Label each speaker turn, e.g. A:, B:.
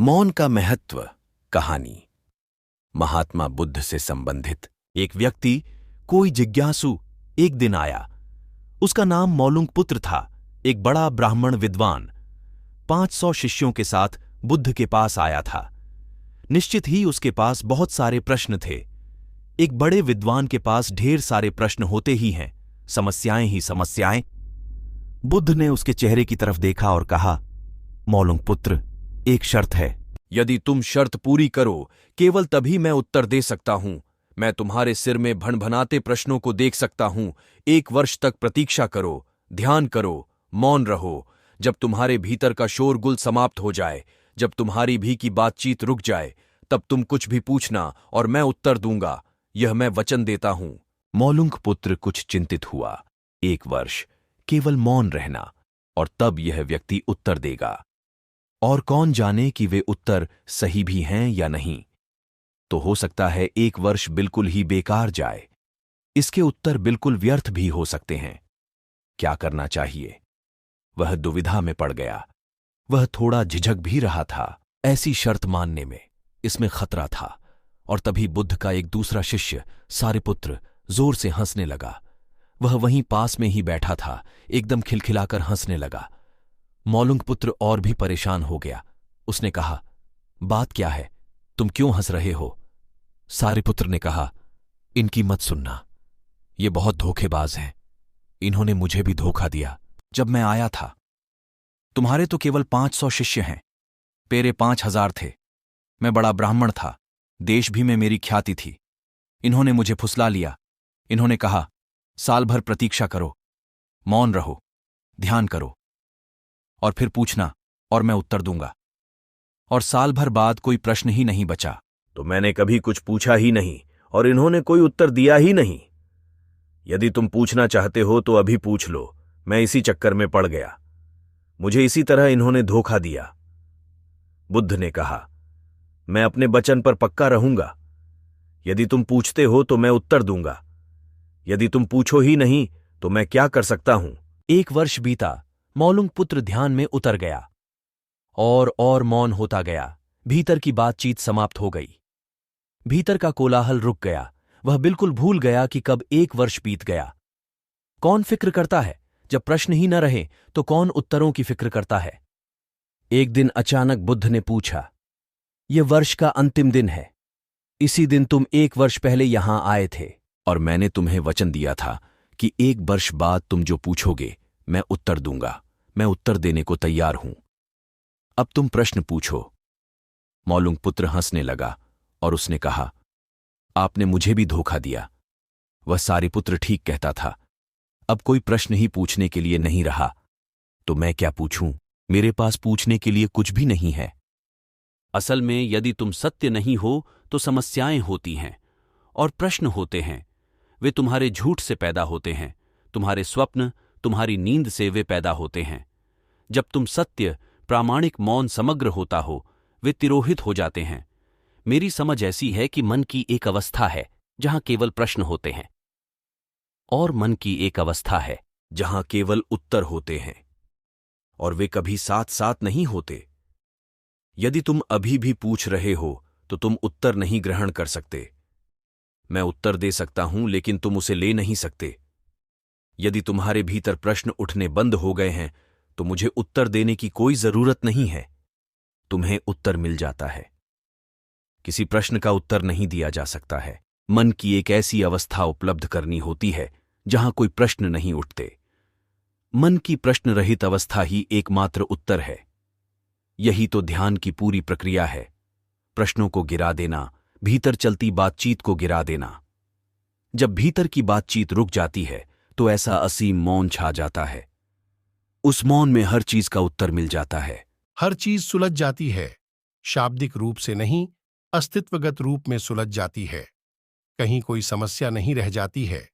A: मौन का महत्व कहानी। महात्मा बुद्ध से संबंधित एक व्यक्ति, कोई जिज्ञासु, एक दिन आया। उसका नाम मौलुंग पुत्र था, एक बड़ा ब्राह्मण विद्वान। 500 शिष्यों के साथ बुद्ध के पास आया था। निश्चित ही उसके पास बहुत सारे प्रश्न थे। एक बड़े विद्वान के पास ढेर सारे प्रश्न होते ही हैं, समस्याएं ही समस्याएं। बुद्ध ने उसके चेहरे की तरफ देखा और कहा, मौलुंग पुत्र, एक शर्त है। यदि तुम शर्त पूरी करो, केवल तभी मैं उत्तर दे सकता हूं। मैं तुम्हारे सिर में भनभनाते प्रश्नों को देख सकता हूं। 1 वर्ष तक प्रतीक्षा करो, ध्यान करो, मौन रहो। जब तुम्हारे भीतर का शोरगुल समाप्त हो जाए, जब तुम्हारी भी की बातचीत रुक जाए, तब तुम कुछ भी पूछना और मैं उत्तर दूंगा। यह मैं वचन देता हूं। मौलुंग पुत्र कुछ चिंतित हुआ। 1 वर्ष केवल मौन रहना, और तब यह व्यक्ति उत्तर देगा। और कौन जाने कि वे उत्तर सही भी हैं या नहीं। तो हो सकता है 1 वर्ष बिल्कुल ही बेकार जाए। इसके उत्तर बिल्कुल व्यर्थ भी हो सकते हैं। क्या करना चाहिए? वह दुविधा में पड़ गया। वह थोड़ा झिझक भी रहा था ऐसी शर्त मानने में। इसमें खतरा था। और तभी बुद्ध का एक दूसरा शिष्य सारिपुत्र जोर से हंसने लगा। वह वहीं पास में ही बैठा था, एकदम खिलखिलाकर हंसने लगा। मौलुंग पुत्र और भी परेशान हो गया। उसने कहा, बात क्या है? तुम क्यों हंस रहे हो? सारिपुत्र ने कहा, इनकी मत सुनना। ये बहुत धोखेबाज हैं। इन्होंने मुझे भी धोखा दिया जब मैं आया था। तुम्हारे तो केवल 500 शिष्य हैं, मेरे 5000 थे। मैं बड़ा ब्राह्मण था, देश भी में मेरी ख्याति थी। इन्होंने मुझे फुसला लिया। इन्होंने कहा, साल भर प्रतीक्षा करो, मौन रहो, ध्यान करो, और फिर पूछना और मैं उत्तर दूंगा। और साल भर बाद कोई प्रश्न ही नहीं बचा।
B: तो मैंने कभी कुछ पूछा ही नहीं और इन्होंने कोई उत्तर दिया ही नहीं। यदि तुम पूछना चाहते हो तो अभी पूछ लो। मैं इसी चक्कर में पड़ गया। मुझे इसी तरह इन्होंने धोखा दिया। बुद्ध ने कहा, मैं अपने वचन पर पक्का रहूंगा। यदि तुम पूछते हो तो मैं उत्तर दूंगा। यदि तुम पूछो ही नहीं तो मैं क्या कर सकता हूं?
A: 1 वर्ष बीता। मौलुंग पुत्र ध्यान में उतर गया। और मौन होता गया। भीतर की बातचीत समाप्त हो गई। भीतर का कोलाहल रुक गया। वह बिल्कुल भूल गया कि कब 1 वर्ष बीत गया। कौन फिक्र करता है? जब प्रश्न ही न रहे तो कौन उत्तरों की फिक्र करता है? एक दिन अचानक बुद्ध ने पूछा, यह वर्ष का अंतिम दिन है। इसी दिन तुम 1 वर्ष पहले यहां आए थे, और मैंने तुम्हें वचन दिया था कि 1 वर्ष बाद तुम जो पूछोगे मैं उत्तर दूंगा। मैं उत्तर देने को तैयार हूं। अब तुम प्रश्न पूछो। मौलुंग पुत्र हंसने लगा और उसने कहा, आपने मुझे भी धोखा दिया। वह सारिपुत्र ठीक कहता था। अब कोई प्रश्न ही पूछने के लिए नहीं रहा। तो मैं क्या पूछूं? मेरे पास पूछने के लिए कुछ भी नहीं है। असल में यदि तुम सत्य नहीं हो तो समस्याएं होती हैं और प्रश्न होते हैं। वे तुम्हारे झूठ से पैदा होते हैं। तुम्हारे स्वप्न, तुम्हारी नींद से वे पैदा होते हैं। जब तुम सत्य, प्रामाणिक मौन समग्र होता हो, वे तिरोहित हो जाते हैं। मेरी समझ ऐसी है कि मन की एक अवस्था है जहां केवल प्रश्न होते हैं, और मन की एक अवस्था है
B: जहां केवल उत्तर होते हैं, और वे कभी साथ साथ नहीं होते। यदि तुम अभी भी पूछ रहे हो तो तुम उत्तर नहीं ग्रहण कर सकते। मैं उत्तर दे सकता हूं लेकिन तुम उसे ले नहीं सकते। यदि तुम्हारे भीतर प्रश्न उठने बंद हो गए हैं तो मुझे उत्तर देने की कोई जरूरत नहीं है। तुम्हें उत्तर मिल जाता है। किसी प्रश्न का उत्तर नहीं दिया जा सकता है। मन की एक ऐसी अवस्था उपलब्ध करनी होती है जहां कोई प्रश्न नहीं उठते। मन की प्रश्न रहित अवस्था ही एकमात्र उत्तर है। यही तो ध्यान की पूरी प्रक्रिया है। प्रश्नों को गिरा देना, भीतर चलती बातचीत को गिरा देना। जब भीतर की बातचीत रुक जाती है तो ऐसा असीम मौन छा जाता है। उस मौन में हर चीज का उत्तर मिल जाता है।
C: हर चीज सुलझ जाती है। शाब्दिक रूप से नहीं, अस्तित्वगत रूप में सुलझ जाती है। कहीं कोई समस्या नहीं रह जाती है।